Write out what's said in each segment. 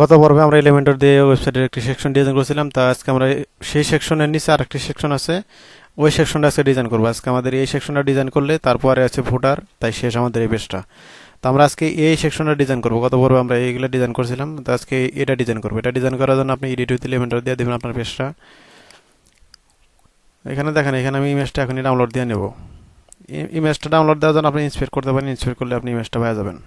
গত পর্বে আমরা এলিমেন্টর দিয়ে ওয়েবসাইটের একটি সেকশন ডিজাইন করেছিলাম, তা আজকে আমরা সেই সেকশনের নিচে আরেকটি সেকশন আছে, ওই সেকশনটা আজকে ডিজাইন করবো। আজকে আমাদের এই সেকশনটা ডিজাইন করলে তারপরে আছে ফুটার, তাই শেষ আমাদের এই পেজটা। তো আমরা আজকে এই সেকশনটা ডিজাইন করবো। গত পর্বে আমরা এইগুলো ডিজাইন করছিলাম, তো আজকে এটা ডিজাইন করবো। এটা ডিজাইন করার জন্য আপনি এডিট উইথ এলিমেন্টর দিয়ে দেবেন আপনার পেজটা। এখানে দেখেন, এখানে আমি ইমেজটা এখনই ডাউনলোড দিয়ে নেব। ইমেজটা ডাউনলোড দেওয়ার জন্য আপনি ইন্সপেক্ট করতে পারেন, ইন্সপেক্ট করলে আপনি ইমেজটা পেয়ে যাবেন।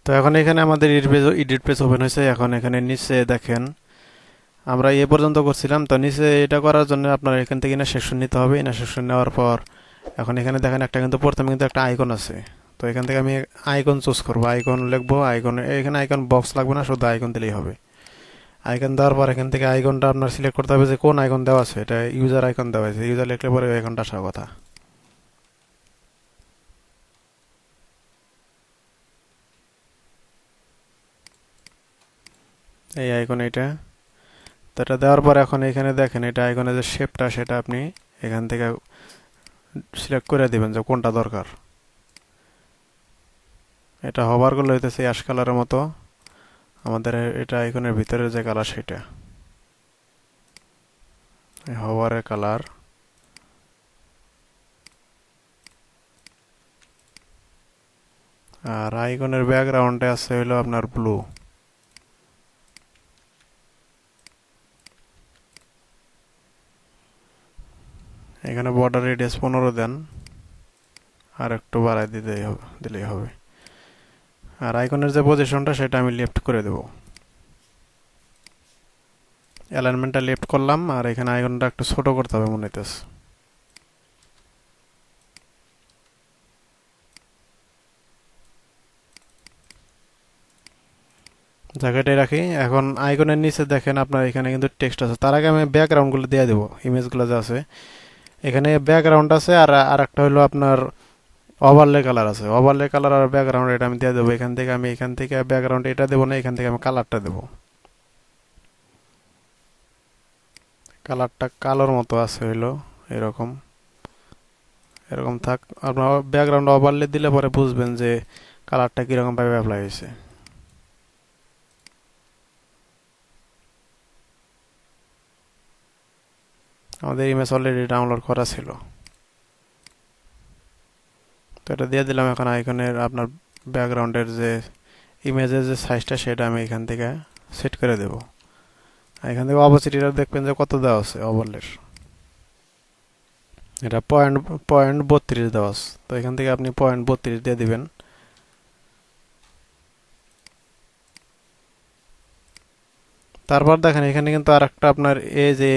তো এখন এখানে আমাদের এডিট পেজ ওপেন হয়েছে। এখন এখানে নিচে দেখেন, আমরা এ পর্যন্ত করছিলাম, তো নিচে এটা করার জন্য আপনার এখান থেকে না সেকশন নিতে হবে। না সেকশন নেওয়ার পর এখন এখানে দেখেন একটা কিন্তু প্রথমে কিন্তু একটা আইকন আছে। তো এখান থেকে আমি আইকন চুজ করবো, আইকন লিখবো। আইকন, এখানে আইকন বক্স লাগবে না, শুধু আইকন দিলেই হবে। আইকন দেওয়ার পর এখান থেকে আইকনটা আপনার সিলেক্ট করতে হবে যে কোন আইকন দেওয়া আছে। এটা ইউজার আইকন দেওয়া আছে, ইউজার লিখলে পরে ওই আইকনটা আসার কথা। এই আইকন এটা। তো এটা দেওয়ার পর এখন এখানে দেখেন, এটা আইকনের যে শেপটা সেটা আপনি এখান থেকে সিলেক্ট করে দিবেন যে কোনটা দরকার। এটা হবার করলে হইতেছে অ্যাশ কালারের মতো। আমাদের এটা আইকনের ভিতরে যে কালার সেটা হওয়ারের কালার। আর আইকনের ব্যাকগ্রাউন্ডে আছে হইলো আপনার ব্লু। এখানে বর্ডার রেডিয়াস 15 দেন, আর একটু বাড়াই দিলেই হবে। আর আইকনের যে পজিশনটা সেটা আমি লেফট করে দেব। অ্যালাইনমেন্টটা লেফট করলাম, আর এখানে আইকনটা একটু ছোট করতে হবে মনে হইতেছে। জায়গাটাই রাখি। এখন আইকনের নিচে দেখেন আপনার এখানে কিন্তু টেক্সট আছে। তার আগে আমি ব্যাকগ্রাউন্ডগুলো দিয়ে দেবো, ইমেজগুলো যে আছে এখানে ব্যাকগ্রাউন্ড আছে। আর একটা হলো আপনার ওভারলে কালার আছে। ওভারলে কালার আর ব্যাকগ্রাউন্ড এটা আমি দিয়ে দেবো। এখান থেকে ব্যাকগ্রাউন্ড এটা দেবো না, এখান থেকে আমি কালারটা দেবো। কালারটা কালোর মতো আছে হইলো এরকম। এরকম থাক। আপনার ব্যাকগ্রাউন্ড ওভারলে দিলে পরে বুঝবেন যে কালারটা কীরকম ভাবে অ্যাপ্লাই হয়েছে। আমাদের ইমেজ অলরেডি ডাউনলোড করা ছিল, তো এটা দিয়ে দিলাম। এখন আইকনের আপনার ব্যাকগ্রাউন্ডের যে ইমেজের যে সাইজটা সেটা আমি এখান থেকে সেট করে দেব। এখান থেকে অপোসিটিটা দেখবেন যে কত দেওয়া আছে ওভারলের। এটা পয়েন্ট 32 দেওয়া আছে। তো এখান থেকে আপনি 0.32 দিয়ে দিবেন। তারপর দেখেন এখানে কিন্তু আর একটা আপনার এই যে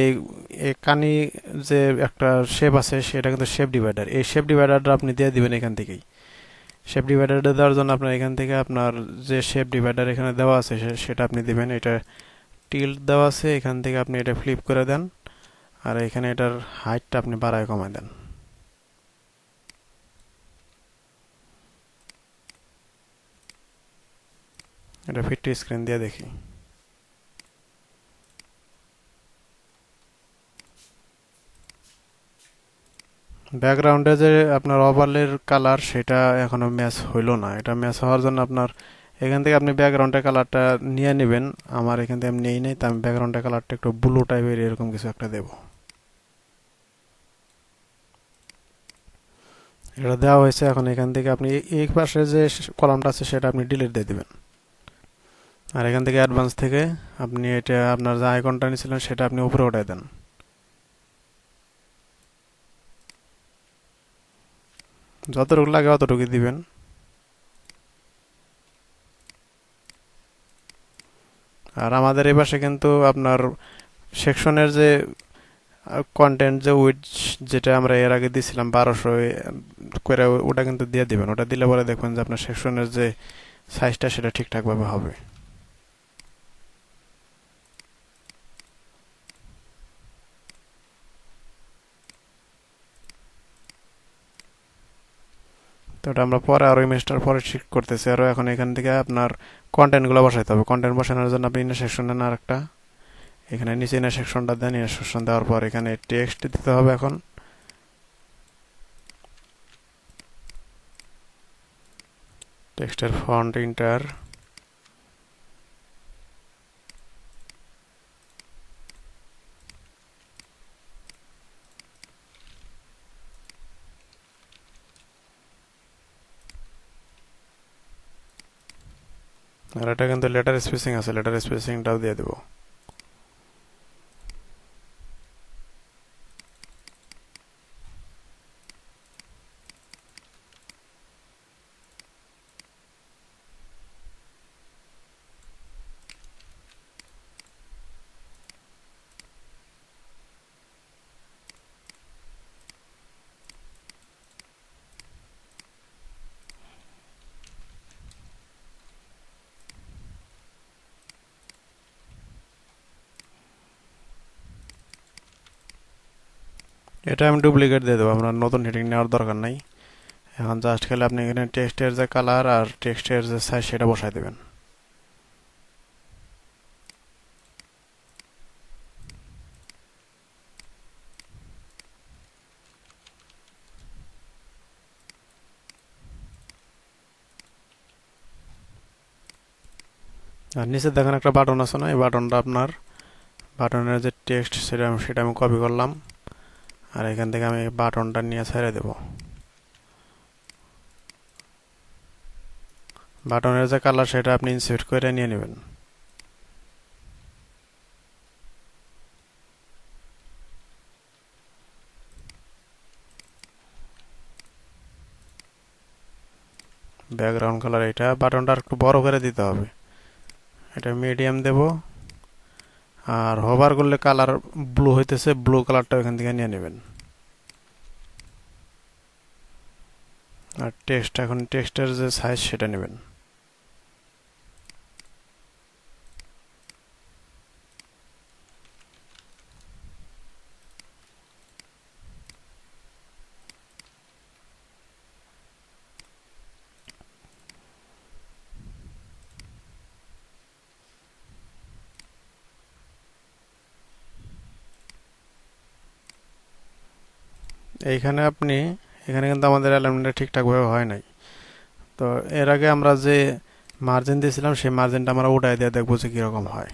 কানি যে একটা শেপ আছে সেটা কিন্তু শেপ ডিভাইডার। এই শেপ ডিভাইডারটা আপনি দিয়ে দিবেন এখান থেকেই। শেপ ডিভাইডারটা দেওয়ার জন্য আপনার এখান থেকে আপনার যে শেপ ডিভাইডার এখানে দেওয়া আছে সেটা আপনি দিবেন। এটা টিল্ট দেওয়া আছে, এখান থেকে আপনি এটা ফ্লিপ করে দেন। আর এখানে এটার হাইটটা আপনি বাড়ায় কমায় দেন। এটা ফিট টু স্ক্রিন দিয়ে দেখি। ব্যাকগ্রাউন্ডে যে আপনার ওভারলের কালার সেটা এখনো ম্যাচ হইল না। এটা ম্যাচ হওয়ার জন্য আপনার এখান থেকে আপনি ব্যাকগ্রাউন্ডের কালারটা নিয়ে নেবেন। আমার এখান থেকে আমি নেই তো আমি ব্যাকগ্রাউন্ডের কালারটা একটু ব্লু টাইপের এরকম কিছু একটা দেবো। এটা দেওয়া হয়েছে। এখন এখান থেকে আপনি এই পাশে যে কলামটা আছে সেটা আপনি ডিলিট দিয়ে দিবেন। আর এখান থেকে অ্যাডভান্স থেকে আপনি এটা আপনার যে আইকনটা নিয়েছিলেন সেটা আপনি উপরে উঠাই দেন। যতটুকু লাগে অতটুকু দিবেন। আর আমাদের এই পাশে কিন্তু আপনার সেকশনের যে কন্টেন্ট যে উইডথ যেটা আমরা এর আগে দিছিলাম 1200 করে, ওটা কিন্তু দিয়ে দিবেন। ওটা দিলে পরে দেখবেন যে আপনার সেকশনের যে সাইজটা সেটা ঠিকঠাকভাবে হবে। তো এটা আমরা পরে আরো ইমেজটার পরে ঠিক করতেছি। আরো এখন এখান থেকে আপনার কন্টেন্টগুলো বসাইতে হবে। কন্টেন্ট বসানোর জন্য আপনি ইনার সেকশন নেন আরেকটা, এখানে নিচে ইনার সেকশনটা দেন। ইনার সেকশন দেওয়ার পর এখানে টেক্সট দিতে হবে। এখন টেক্সটের ফন্ট ইন্টার, আর এটা কিন্তু লেটার স্পেসিং আছে, লেটার স্পেসিংটাও দিয়ে দেবো। এটা আমি ডুপ্লিকেট দিয়ে দেবো, আমরা নতুন হেডিং নেওয়ার দরকার নাই। এখন জাস্ট খেলে আপনি এখানে টেক্সটের যে কালার আর টেক্সটের যে সাইজ সেটা বসাই দেবেন। আর নিচে দেখেন একটা বাটন আছে না, এই বাটনটা আপনার বাটনের যে টেক্সট সেটা আমি কপি করলাম, আর এখান থেকে আমি বাটনটা নিয়ে ছেড়ে দেব। বাটনের যে কালার সেটা আপনি ইনসার্ট করে নিয়ে নেবেন। ব্যাকগ্রাউন্ড কালার এটা, বাটনটা একটু বড় করে দিতে হবে, এটা মিডিয়াম দেব। আর হোভার করলে কালার ব্লু হইতেছে, ব্লু কালারটা এখান থেকে নিয়ে নেবেন। আর টেক্সট, এখন টেক্সটের যে সাইজ সেটা নেবেন। এইখানে আপনি, এখানে কিন্তু আমাদের অ্যালাইনমেন্টটা ঠিকঠাকভাবে হয় নাই। তো এর আগে আমরা যে মার্জিন দিয়েছিলাম সেই মার্জিনটা আমরা উঠাই দিয়ে দেখবো যে কীরকম হয়।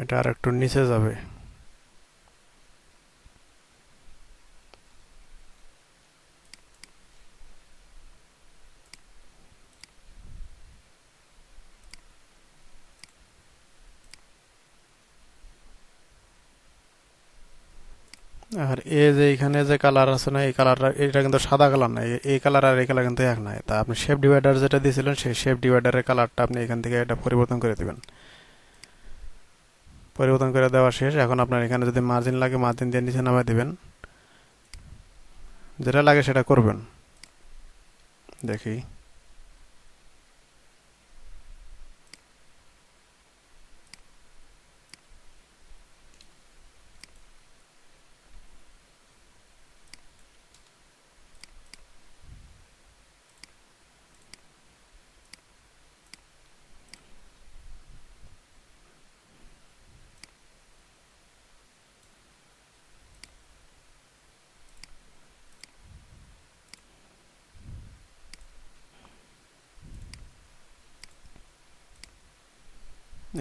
এটা আর একটু নিচে যাবে। আর এই যে এখানে যে কালার আছে না, এই কালারটা, এটা কিন্তু সাদা কালার না, এই কালার আর এই কালার কিন্তু এক নাই। তা আপনি শেপ ডিভাইডার যেটা দিয়েছিলেন সেই শেপ ডিভাইডারের কালারটা আপনি এখান থেকে এটা পরিবর্তন করে দিবেন। পরিবর্তন করে দেওয়া শেষ। এখন আপনার এখানে যদি মার্জিন লাগে মার্জিন দিয়ে নিচে নামায় দিবেন, যেটা লাগে সেটা করবেন। দেখি,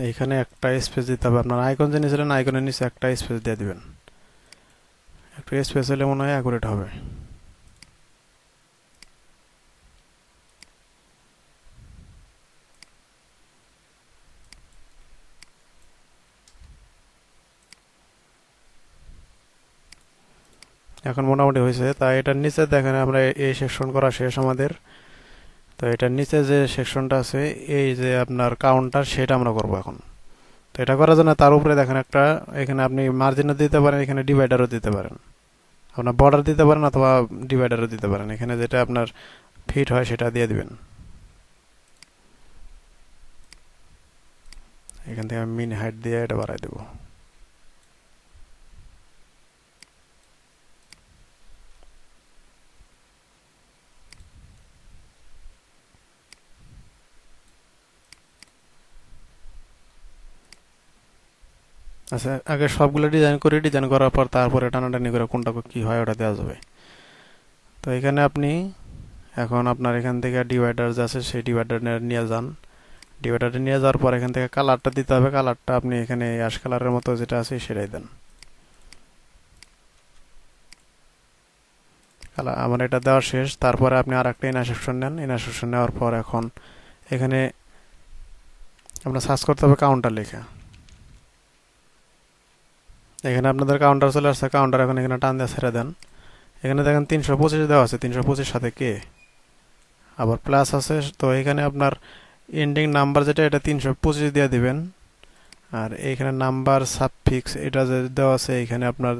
এইখানে একটা স্পেস দিতে হবে। আপনার আইকন যে নিয়েছিলেন আইকনের নিচে একটা স্পেস দিয়ে দিবেন, একটু স্পেস হলে মনে হয় অ্যাকুরেট হবে। এখন মোটামুটি হয়েছে। তাই এটার নিচে দেখেন আমরা এই সেকশন করা শেষ আমাদের। তো এটার নিচে যে সেকশনটা আছে এই যে আপনার কাউন্টার, সেটা আমরা করব এখন। তো এটা করার জন্য তার উপরে দেখেন একটা, এখানে আপনি মার্জিনও দিতে পারেন, এখানে ডিভাইডারও দিতে পারেন, আপনার বর্ডার দিতে পারেন অথবা ডিভাইডারও দিতে পারেন। এখানে যেটা আপনার ফিট হয় সেটা দিয়ে দিবেন। এখান থেকে আমি মিনি হাইট দিয়ে এটা বাড়াই দেবো। আচ্ছা, আগে সবগুলো ডিজাইন করি, ডিজাইন করার পর তারপরে টানাটানি করে কোনটা কি হয় ওটা দেওয়া যাবে। তো এখানে আপনি এখন আপনার এখান থেকে ডিভাইডার যে আছে সেই ডিভাইডার নিয়ে যান। ডিভাইডারটা নিয়ে যাওয়ার পর এখান থেকে কালারটা দিতে হবে। কালারটা আপনি এখানে অ্যাশ কালারের মতো যেটা আছে সেটাই দেন। কালার আমার এটা দেওয়া শেষ। তারপরে আপনি আর একটা ইনারসেকশন নেন। ইনারসেকশন নেওয়ার পর এখন এখানে আপনার সার্চ করতে হবে কাউন্টার লেখা। এখানে আপনাদের কাউন্টার চলে আসছে। কাউন্টার এখন এখানে টান দিয়ে ছেড়ে দেন। এখানে দেখেন 325 দেওয়া আছে, 325 সাথে কে আবার প্লাস আছে। তো এখানে আপনার এন্ডিং নাম্বার যেটা এটা 325 দিয়ে দিবেন। আর এইখানে নাম্বার সাবফিক্স এটা যে দেওয়া আছে এখানে আপনার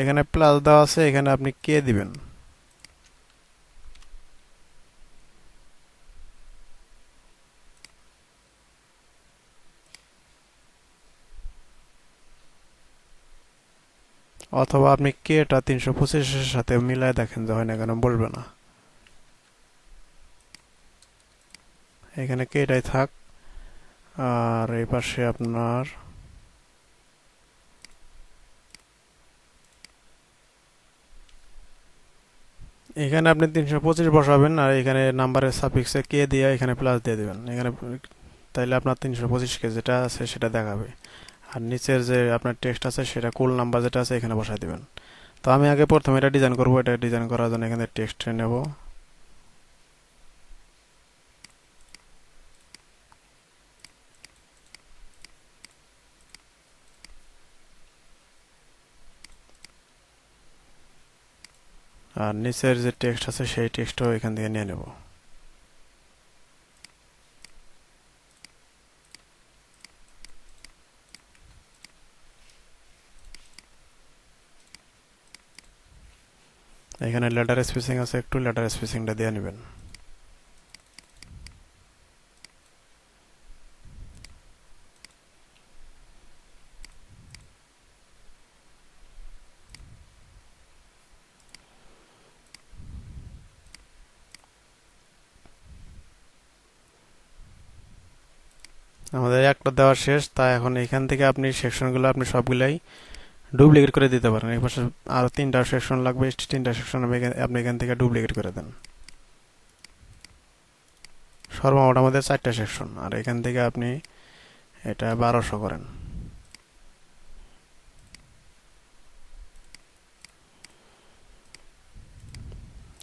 এখানে প্লাস দেওয়া আছে, এখানে আপনি কে দিবেন। অথবা আপনি কেটা 325-এর সাথে মিলায় দেখেন যে হয় না, কেন বলবে না। এখানে কেটাই থাক। আর এই পাশে আপনার এখানে আপনি 325 বসাবেন আর এখানে নাম্বারের সাফিক্সে কে দিয়ে এখানে প্লাস দিয়ে দিবেন এখানে। তাইলে আপনার 325 কে যেটা আছে সেটা দেখাবে। আর নিচের যে আপনার টেক্সট আছে সেটা কুল নাম্বার যেটা আছে এখানে বসাই দিবেন। তো আমি আগে প্রথমে এটা ডিজাইন করব। এটা ডিজাইন করার জন্য এখানে টেক্সট নেব। আর নিচের যে টেক্সট আছে সেই টেক্সটও এখান থেকে নিয়ে নেব। এখানে লেটার স্পেসিং আছে, একটু লেটার স্পেসিংটা দিয়ে নেবেন। আমাদের একটা দেওয়া শেষ। তাই এখন এখান থেকে আপনি সেকশনগুলো আপনি সবগুলাই ডুপ্লিকেট করে দিতে পারেন। এই পাশে আরো 3টা সেকশন লাগবে, 3টা সেকশন আপনি এখান থেকে ডুপ্লিকেট করে দেন। সর্বমোট আমাদের 4টা সেকশন, আর এখান থেকে আপনি এটা 1200 করেন।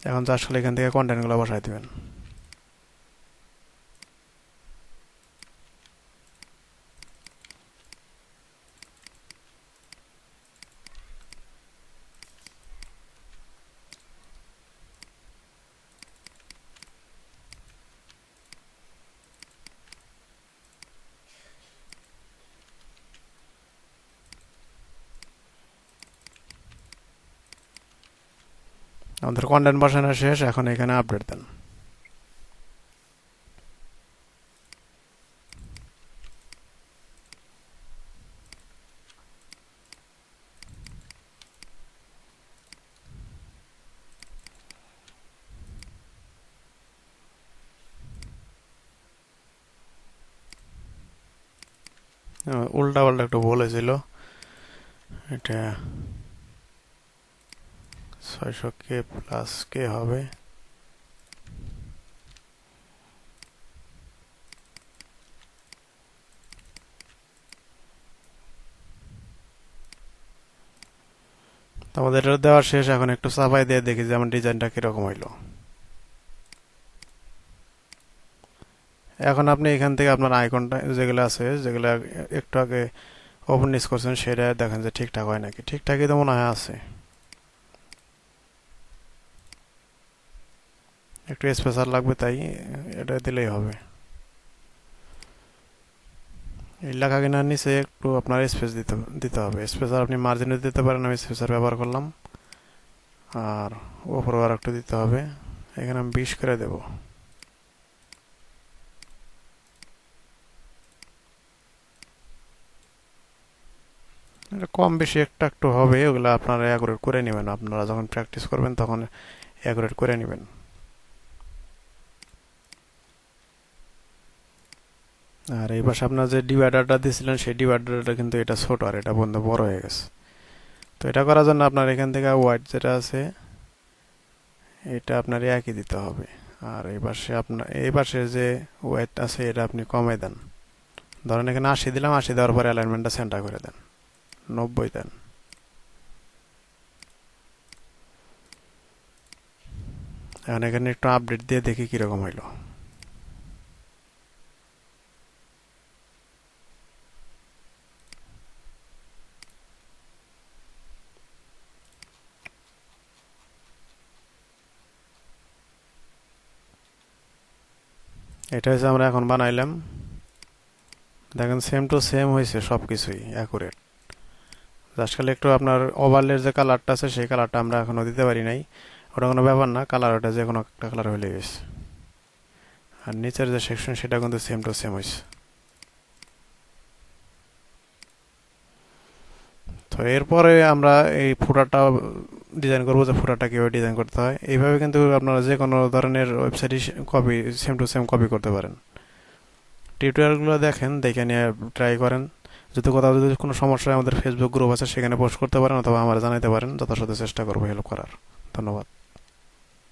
এখন জাস্ট খালি এখান থেকে কন্টেন্টগুলো বসাই দিবেন। আমাদের কন্টেন্ট বসানো শেষ। এখন এখানে আপডেট দেন। উল্টা পাল্টা একটু বলেছিল। এটা 600 কে প্লাস কে হবে। আমাদের এটা দেওয়া শেষ। এখন একটু চাপাই দিয়ে দেখি যে আমার ডিজাইনটা কিরকম হইলো। এখন আপনি এখান থেকে আপনার আইকনটা যেগুলো আছে, যেগুলো একটু আগে ওপেন নিউজ করছেন সেটা দেখেন যে ঠিকঠাক হয় নাকি। ঠিকঠাকই তো মনে হয় আছে, একটু স্পেসার লাগবে, তাই এটা দিলেই হবে। এই লেখা কেনার নিচে একটু আপনার স্পেস দিতে দিতে হবে। স্পেসার আপনি মার্জিনে দিতে পারেন, আমি স্পেসার ব্যবহার করলাম। আর ওপরে আর একটু দিতে হবে, এখানে আমি 20 করে দেব। এটা কম বেশি একটা একটু হবে, ওগুলো আপনারা অ্যাকুরেট করে নেবেন। আপনারা যখন প্র্যাকটিস করবেন তখন অ্যাকুরেট করে নেবেন। আর এই পাশে আপনার যে ডিভাইডারটা দিয়েছিলেন সেই ডিভাইডারটা কিন্তু এটা ছোট, আর এটা বন্ধ বড় হয়ে গেছে। তো এটা করার জন্য আপনার এখান থেকে হোয়াইট যেটা আছে এটা আপনার একই দিতে হবে। আর এই পাশে আপনার এই পাশে যে হোয়াইট আছে এটা আপনি কমাই দেন। ধরেন এখানে 80 দিলাম, 80 দেওয়ার পরে অ্যালাইনমেন্টটা সেন্টার করে দেন, 90 দেন। এখন এখানে একটু আপডেট দিয়ে দেখি কিরকম হইলো। এটা হচ্ছে আমরা এখন বানাইলাম, দেখেন সেম টু সেম হয়েছে, সব কিছুই অ্যাকুরেট। জাস্ট খালি একটু আপনার ওভারলের যে কালারটা আছে সেই কালারটা আমরা এখনো দিতে পারি নাই, ওটা কোনো ব্যাপার না, কালার ওটা যে কোনো একটা কালার হলে গেছে। আর নিচের যে সেকশন সেটা কিন্তু সেম টু সেম হয়েছে। তো এরপরে আমরা এই ফুটারটা ডিজাইন করবো, যে ফুটারটা কীভাবে ডিজাইন করতে হয়। এইভাবে কিন্তু আপনারা যে কোনো ধরনের ওয়েবসাইটই copy same to same copy করতে পারেন। টিউটোরিয়ালগুলো দেখেন, দেখে নিয়ে ট্রাই করেন। যদি কোথাও যদি কোনো সমস্যা হয় আমাদের ফেসবুক গ্রুপ আছে, সেখানে পোস্ট করতে পারেন অথবা আমার জানাতে পারেন, যথাসাধ্য চেষ্টা করবো হেল্প করার। ধন্যবাদ।